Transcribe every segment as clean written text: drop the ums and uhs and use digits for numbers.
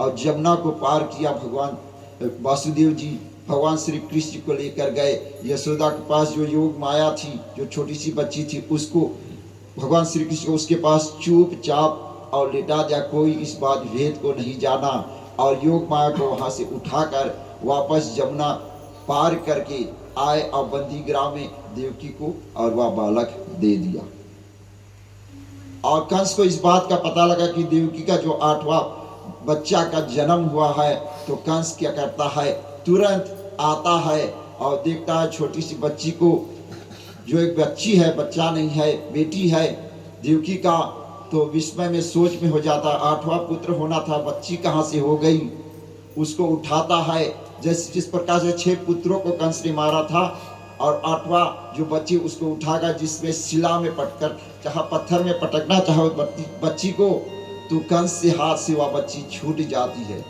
और जमुना को पार किया। भगवान वासुदेव जी भगवान श्री कृष्ण को लेकर गए। यशोदा के पास जो योग माया थी, जो छोटी सी बच्ची थी, उसको भगवान श्री कृष्ण को उसके पास चुपचाप और लेटा दिया। कोई इस बात भेद को नहीं जाना और योग माया को वहाँ से उठाकर वापस जमुना पार करके आए और बंदी ग्राम में देवकी को और वह बालक दे दिया। और कंस को इस बात का पता लगा कि देवकी का जो 8वां बच्चा का जन्म हुआ है, तो कंस क्या करता है, तुरंत आता है और देखता है छोटी सी बच्ची को, जो एक बच्ची है, बच्चा नहीं है, बेटी है देवकी का। तो विस्मय में सोच में हो जाता, 8वां पुत्र होना था, बच्ची कहाँ से हो गई। उसको उठाता है, जिस प्रकार से 6 पुत्रों को कंस ने मारा था, और 8वां जो बच्ची उसको उठाकर, जिसमें शिला में पटकर चाहे पत्थर में पटकना चाहे बच्ची को, तो कंस से हाथ से वह बच्ची छूट जाती है।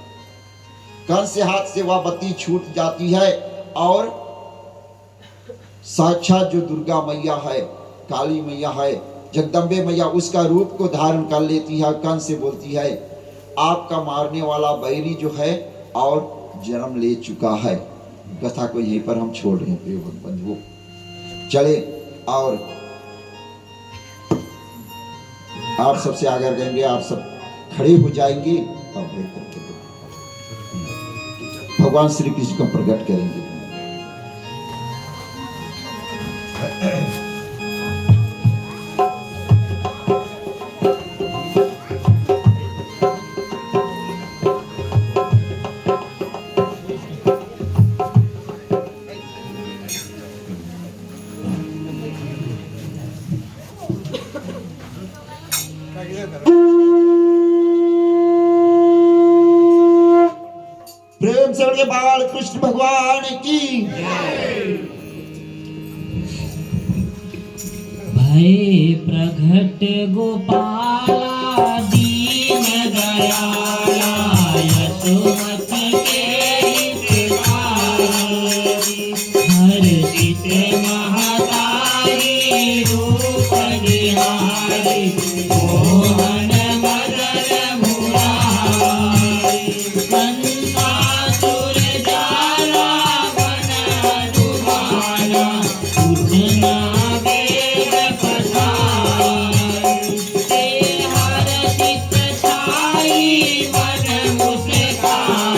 कंस से हाथ से वह बच्ची छूट जाती है और साक्षात जो दुर्गा मैया है, काली मैया है, जगदम्बे मैया, उसका रूप को धारण कर लेती है। कंस से बोलती है, आपका मारने वाला बैरी जो है और जन्म ले चुका है। कथा को यहीं पर हम छोड़ रहे हैं प्रिय बंधुओं। चले और आप सबसे आगे कहेंगे, आप सब खड़े हो जाएंगे और भगवान श्री कृष्ण को प्रकट करेंगे। प्रेम से बोलिए बाल कृष्ण भगवान की। भय प्रगट गोपाला दीन दयाला यशोमति के हितकारी, हर्षित महतारी रूप निहारी, मोहन मदन मुरारी, कंसासुर जाला वन दुभाला, उतना हर्षित छाई मन मुस्कान।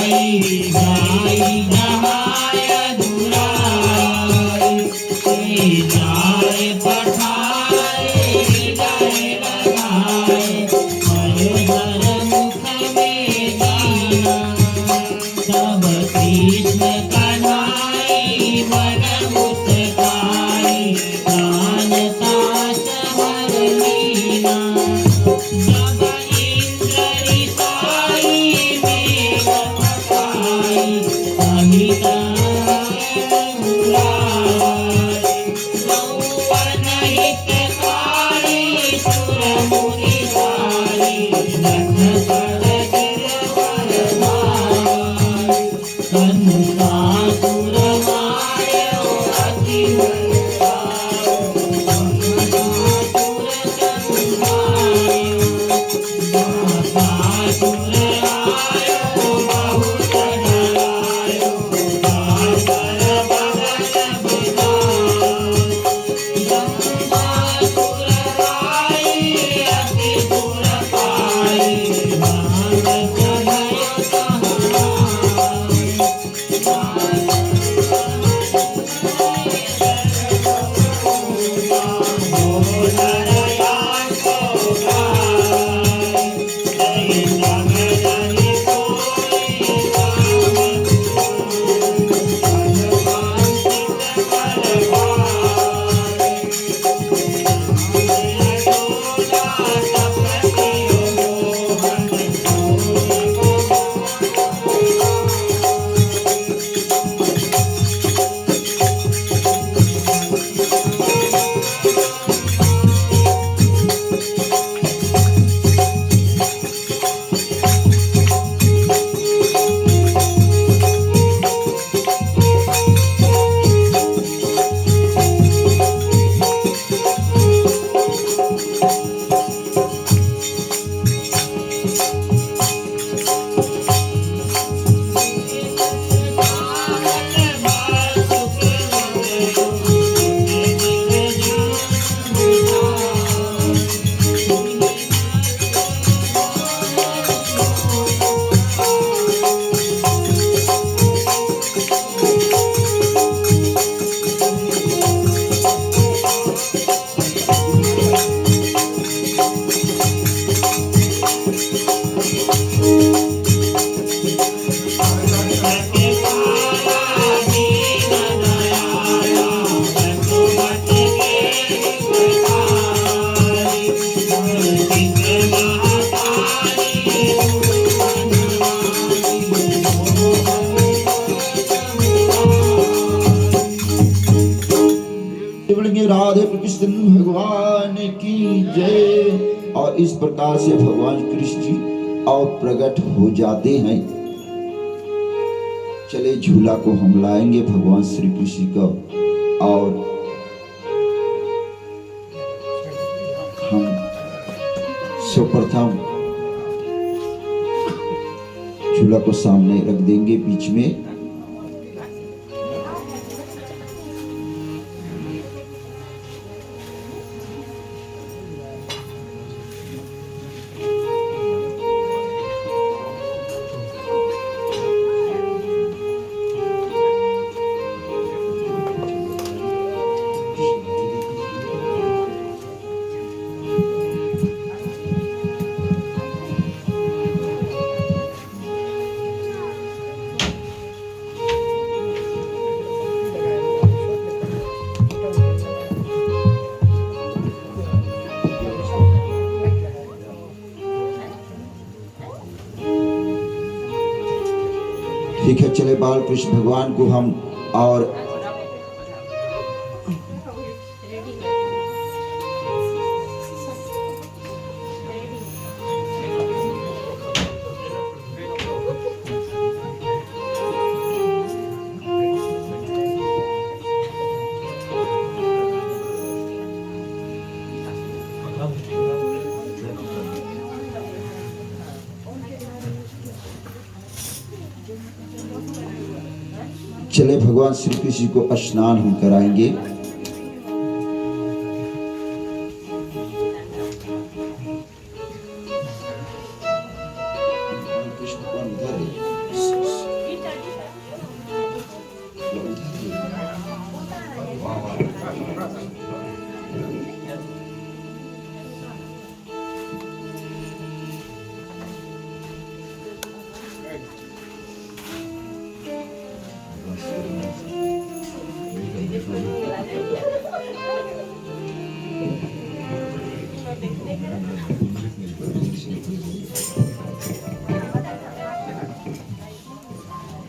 और इस प्रकार से भगवान कृष्ण जी और प्रकट हो जाते हैं। चले झूला को हम लाएंगे भगवान श्री कृष्ण का और हम सर्वप्रथम झूला को सामने रख देंगे बीच में। ठीक है, चले बाल कृष्ण भगवान को हम और चले भगवान श्री कृष्ण को स्नान हम कराएंगे।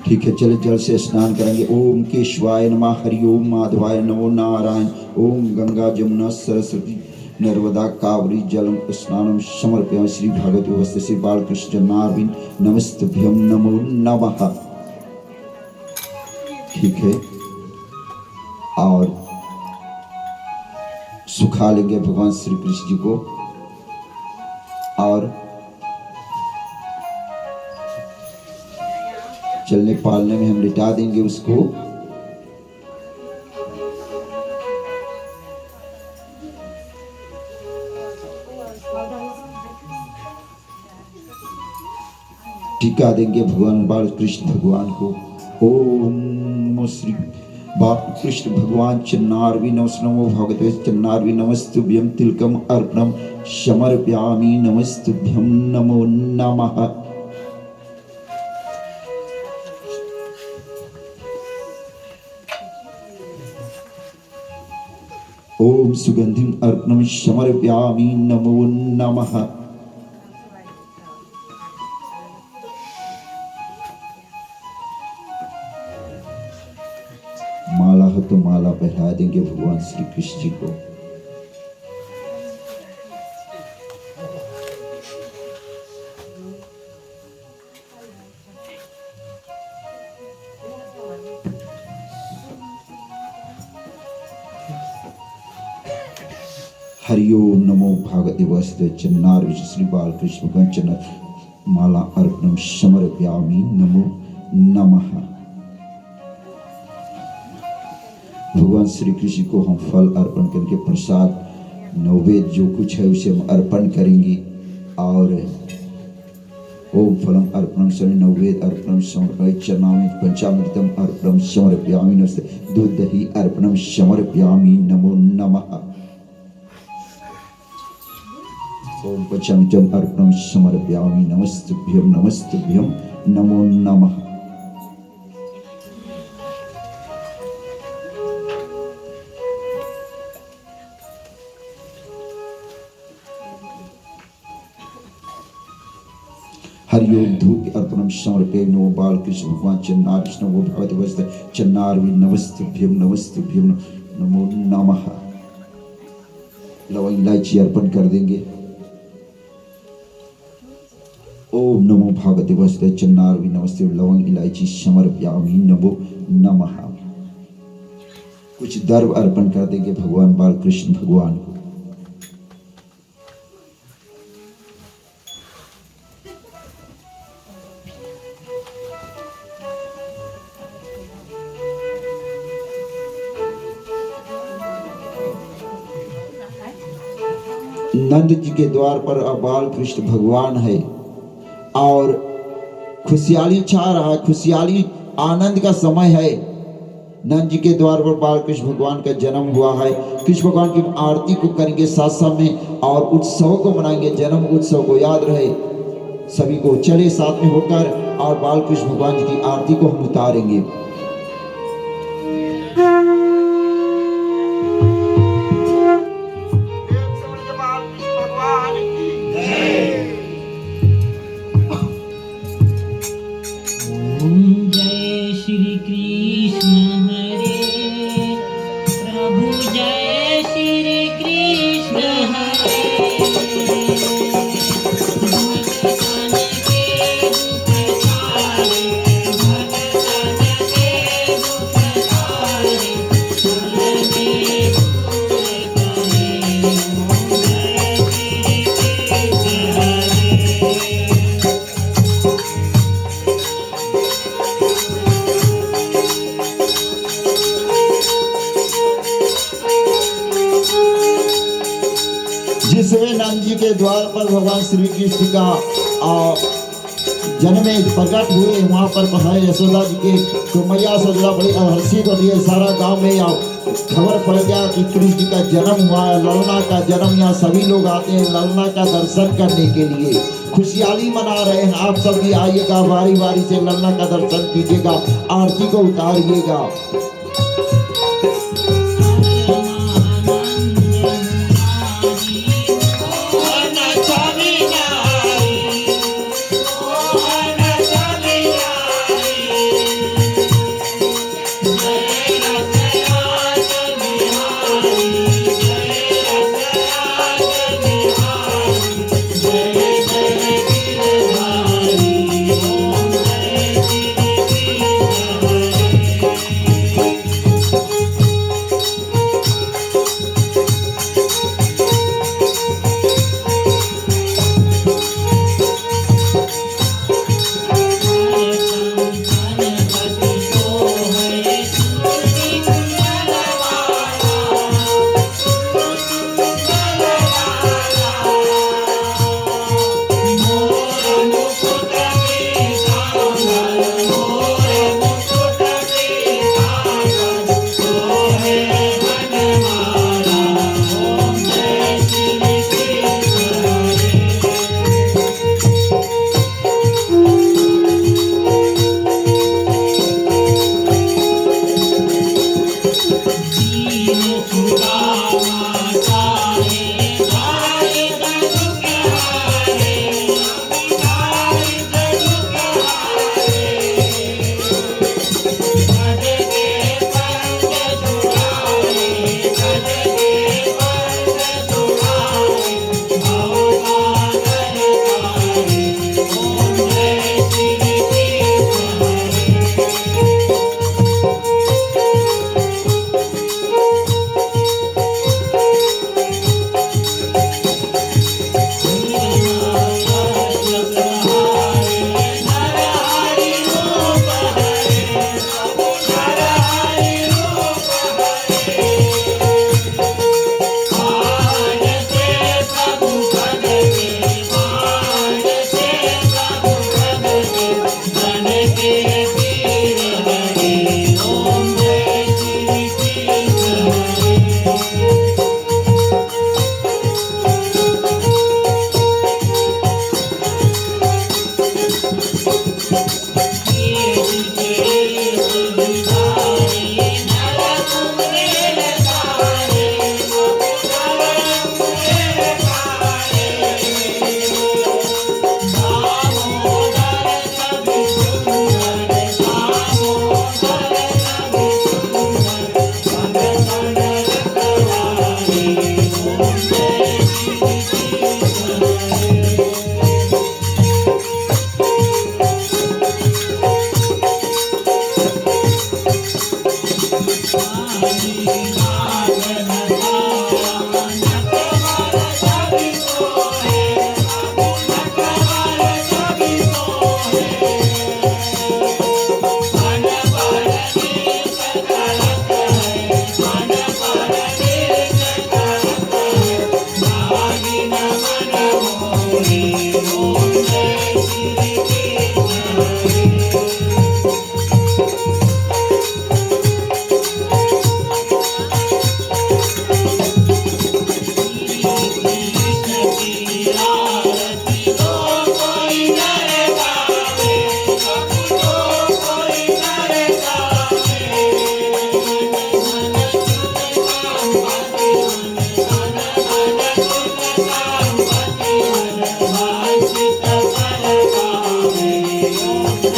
ठीक है, चले जल से स्नान करेंगे। ओम केशवाय नमः, हरि ओम माधवाय नमो नारायण। ओम गंगा जमुना सरस्वती नर्मदा कावरी जलम स्नानम समर्पयामि। श्री भागवत व्यवस्था श्री बालकृष्ण जन्मार्विन नमस्तभ्यम नमो नमः। ठीक है, और सुखा लेंगे भगवान श्री कृष्ण जी को और चलने पालने में हम लिटा देंगे उसको। टीका देंगे भगवान बाल कृष्ण भगवान को। ओम नमो श्री बाल कृष्ण भगवान चन्नार्वी नमो भगवते चन्नार्वी नमस्तुभ्यम तिलकम अर्पणम समर्पयामि नमस्तुभ्यम नमो नमः। ओम सुगंधिम अर्पणम समर्पयामि नमो नमः। माला हो तो माला पहना देंगे भगवान श्री कृष्ण जी को। हरि ओम नमो भागवते वासुदेव चन्नार श्री बाल कृष्ण कंचन माला अर्पणम समर्पयामि नमो नमः। भगवान श्री कृष्ण को हम फल अर्पण करके प्रसाद नैवेद्य जो कुछ है उसे हम अर्पण करेंगे। और ओम फलम अर्पणम शनि नैवेद्य अर्पणम समर्पयामि चरणामि पंचामृतम अर्पणम समर्पयामि नमस्ते दूध दही अर्पणम समर्पयामि नमो नमः। ओम पंचामृतम अर्पणम समर्पयामि नमस्तुभ्यम नमस्तुभ्यम नमो नमः। हरि ओम धूप अर्पणम समर्पयामि नमो बाल कृष्ण भगवान चन्नार विष्णु वो भगवती वस्ते चन्नारवी नमस्तुभ्यम नमस्तुभ्यम नमो नमः। लवंग इलायची अर्पण कर देंगे। ओम नमो भागवते वसुदेव चन्नारवि नमस्ते लवंग इलायची समर्पयामि नमो नमः। कुछ द्रव्य अर्पण कर देंगे भगवान बालकृष्ण भगवान को। नंद जी के द्वार पर अब बाल कृष्ण भगवान है और खुशहाली छा रहा है, खुशहाली आनंद का समय है। नंद जी के द्वार पर बाल कृष्ण भगवान का जन्म हुआ है। कृष्ण भगवान की आरती को करेंगे साथ साथ में और उत्सव को मनाएंगे, जन्म उत्सव को याद रहे सभी को। चले साथ में होकर और बाल कृष्ण भगवान जी की आरती को हम उतारेंगे। जय श्री कृष्ण हरे प्रभु जय श्री कृष्ण हरे भगतन के दुख तारे भगतन के दुख तारे चलने दूर करे जय श्री कृष्ण हरे। जिस समय नंद जी के द्वार पर भगवान श्री कृष्ण का जन्म में प्रकट हुए, वहां पर है यशोदा जी के, तो मैया यशोदा बड़ी हर्षित होती है। सारा गांव में खबर पड़ गया कि कृष्ण का जन्म हुआ है, ललना का जन्म। यहाँ सभी लोग आते हैं ललना का दर्शन करने के लिए, खुशहाली मना रहे हैं। आप सब भी आइएगा, बारी बारी से ललना का दर्शन कीजिएगा, आरती को उतारिएगा।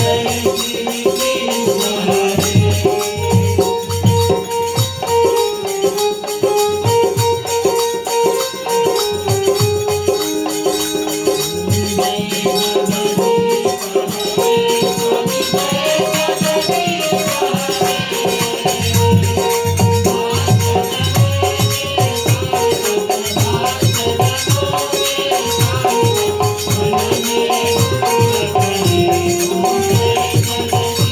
Thank you.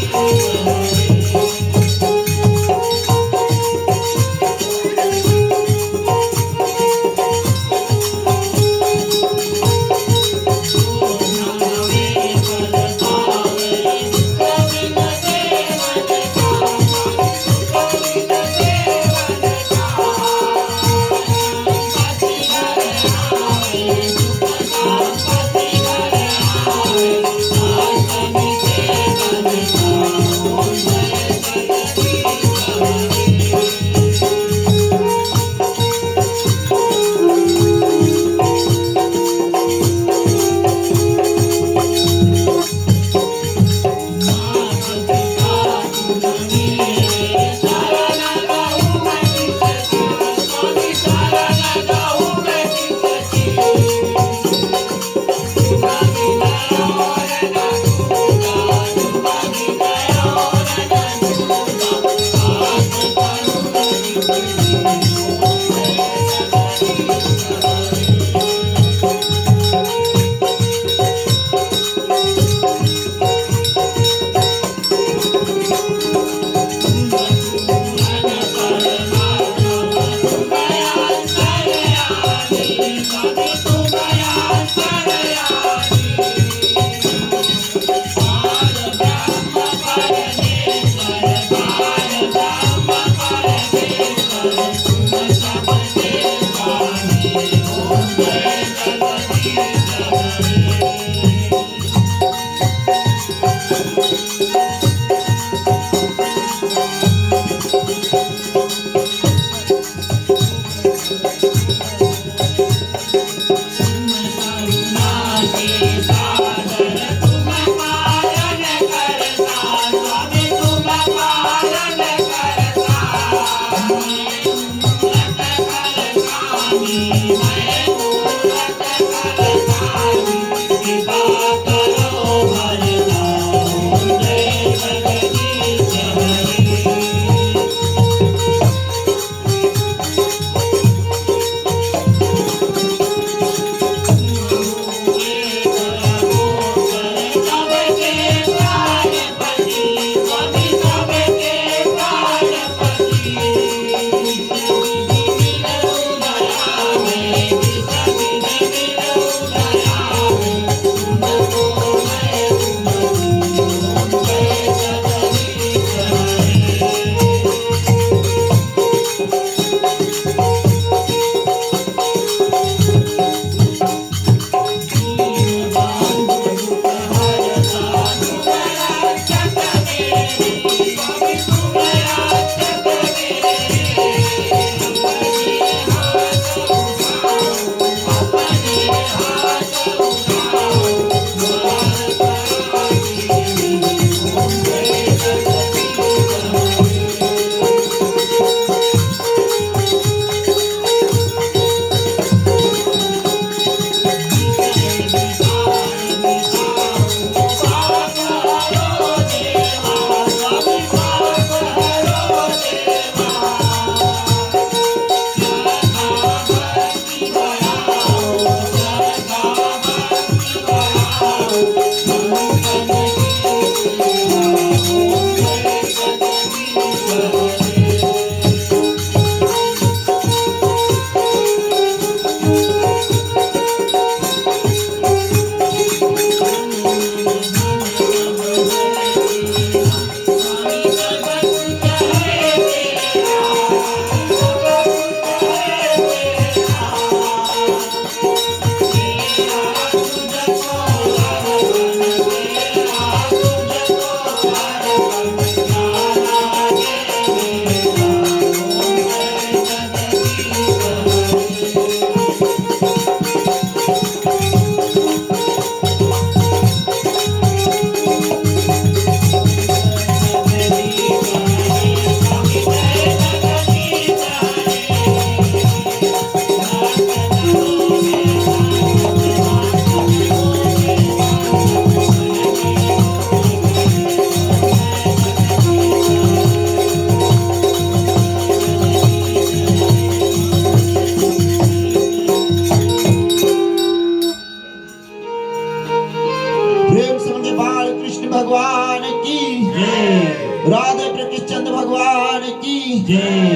भगवान की जय राधे कृष्णचंद्र भगवान की जय।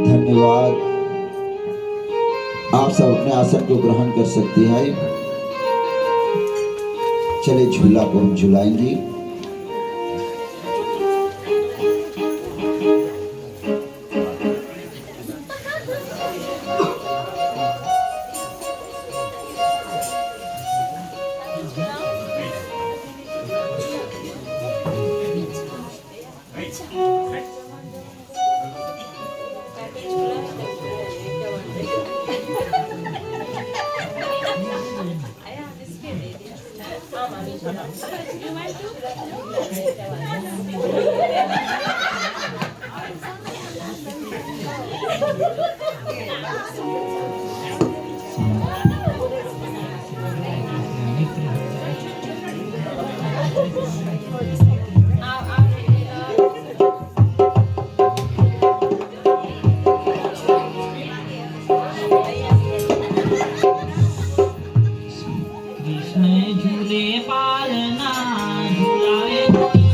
धन्यवाद। आप सब अपने आसन को ग्रहण कर सकते हैं। चले झूला को हम झुलाएंगे। कृष्ण झूले पालना झूलावे कोई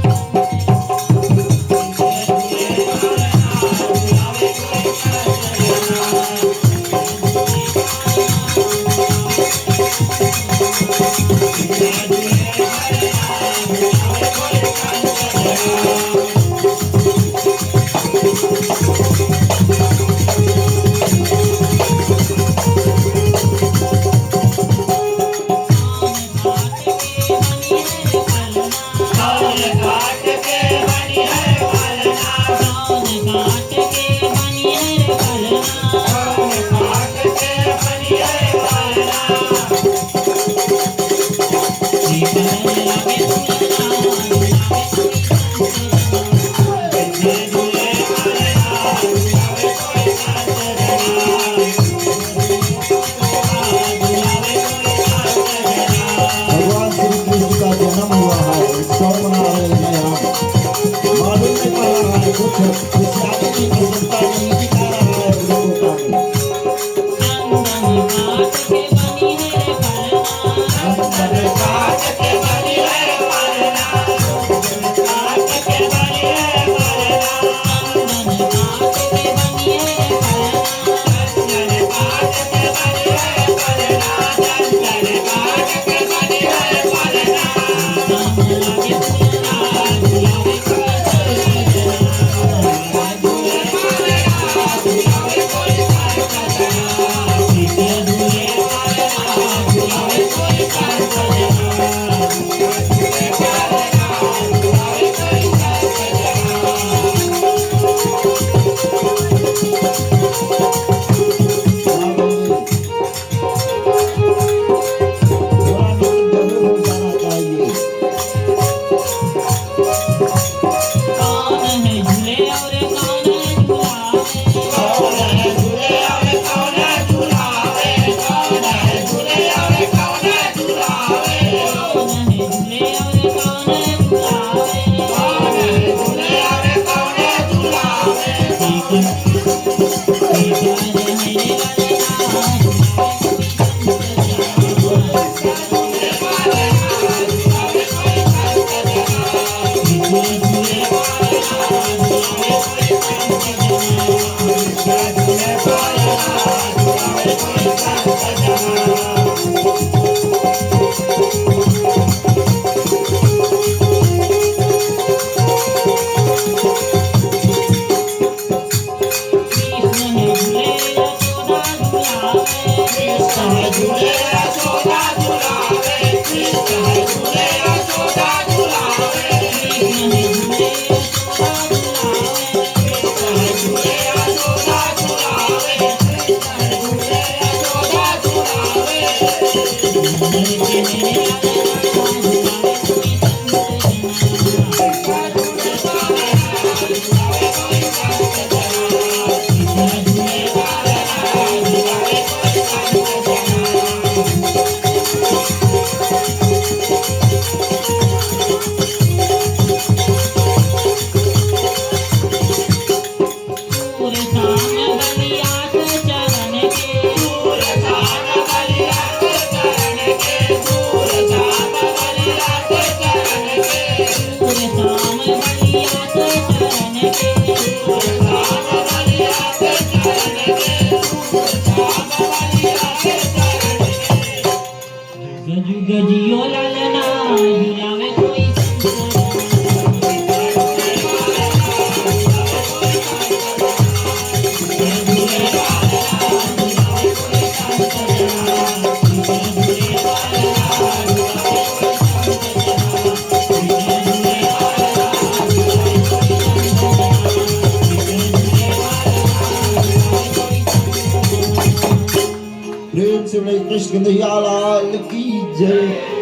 कृष्ण कन्हैया लाल की जय।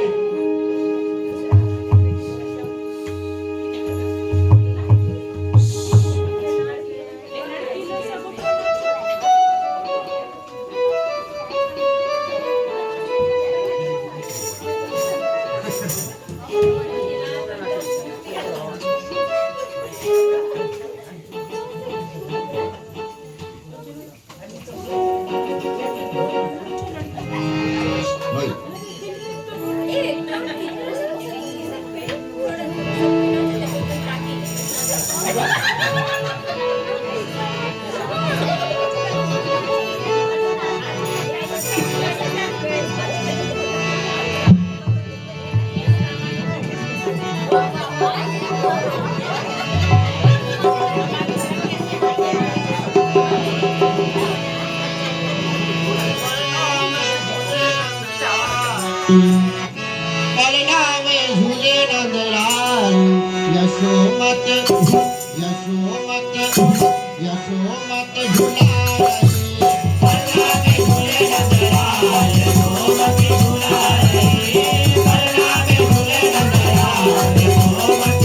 बलराम झूले नंदलाल यशोमत यशोमत यशोमत झूला बलराम झूले नंदलाल यशोमत झूला बलराम झूले नंदलाल यशोमत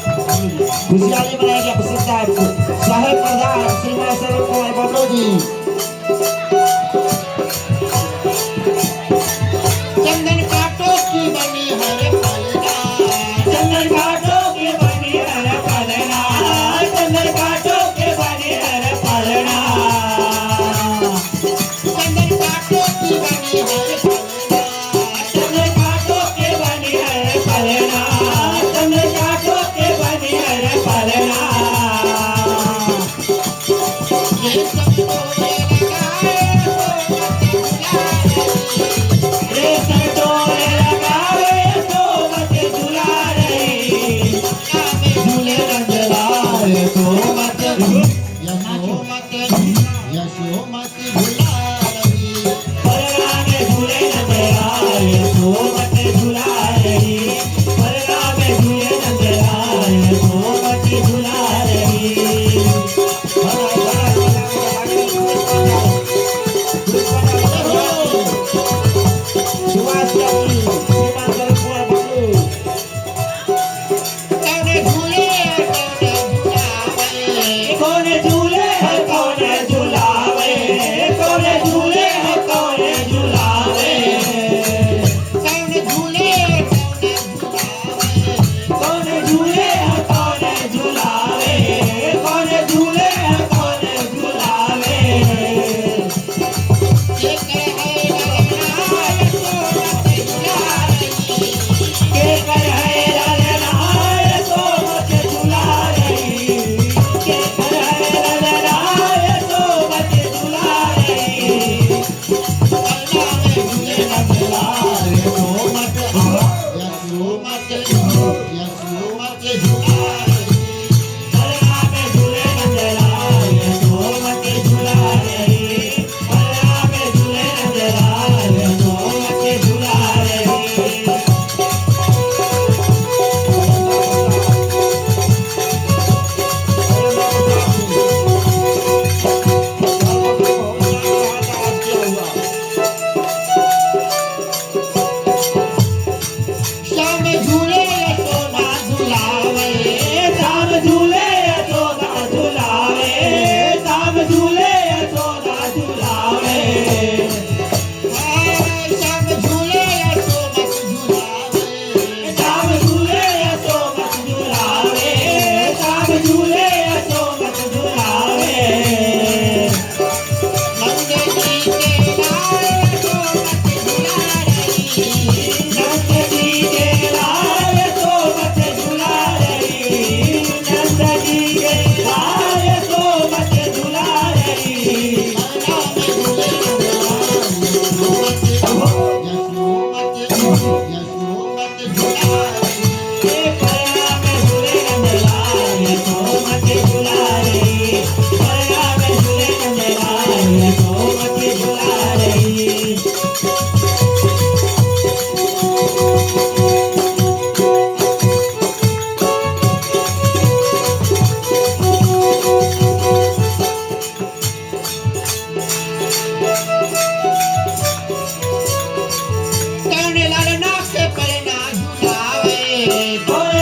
खुशहाली बनाएगी अपने साहब को साहेब प्रधान श्रीमान शरद कुमार बबलू जी चंदन काटो की बनी हर पलना चंदन काटो की बनी हर पलना चंदन काटो की बनी हर पलना चंदन काटो की बनी हर पलना चंदन काटो की बनी हर पलना चंदन काटो की बनी हर पलना ये सब तो यशोमत यशोमत झुलाए बलरा में झूले नंदलाल यशोमत झुलाए बलरा में झूले नंदलाल यशोमत झुलाए श्याम झूले यशोदा झुलावे श्याम झूले यशोदा झुलावे श्याम झूले यशोदा झुलावे श्याम झूले यशोमत झुलावे श्याम झूले यशोमत झुलावे श्याम झूले यशोमत झुलावे नंद जी के लाल यशोमत झुला रही नंद जी के लाल यशोमत झुला रही नंद जी के लाल यशोमत झुला रही बलरा में झूले नंदलाल यशोमत झुला रही बलरा में झूले नंदलाल यशोमत झुला रही कौन लाल नाक पर ना झुलावे कौन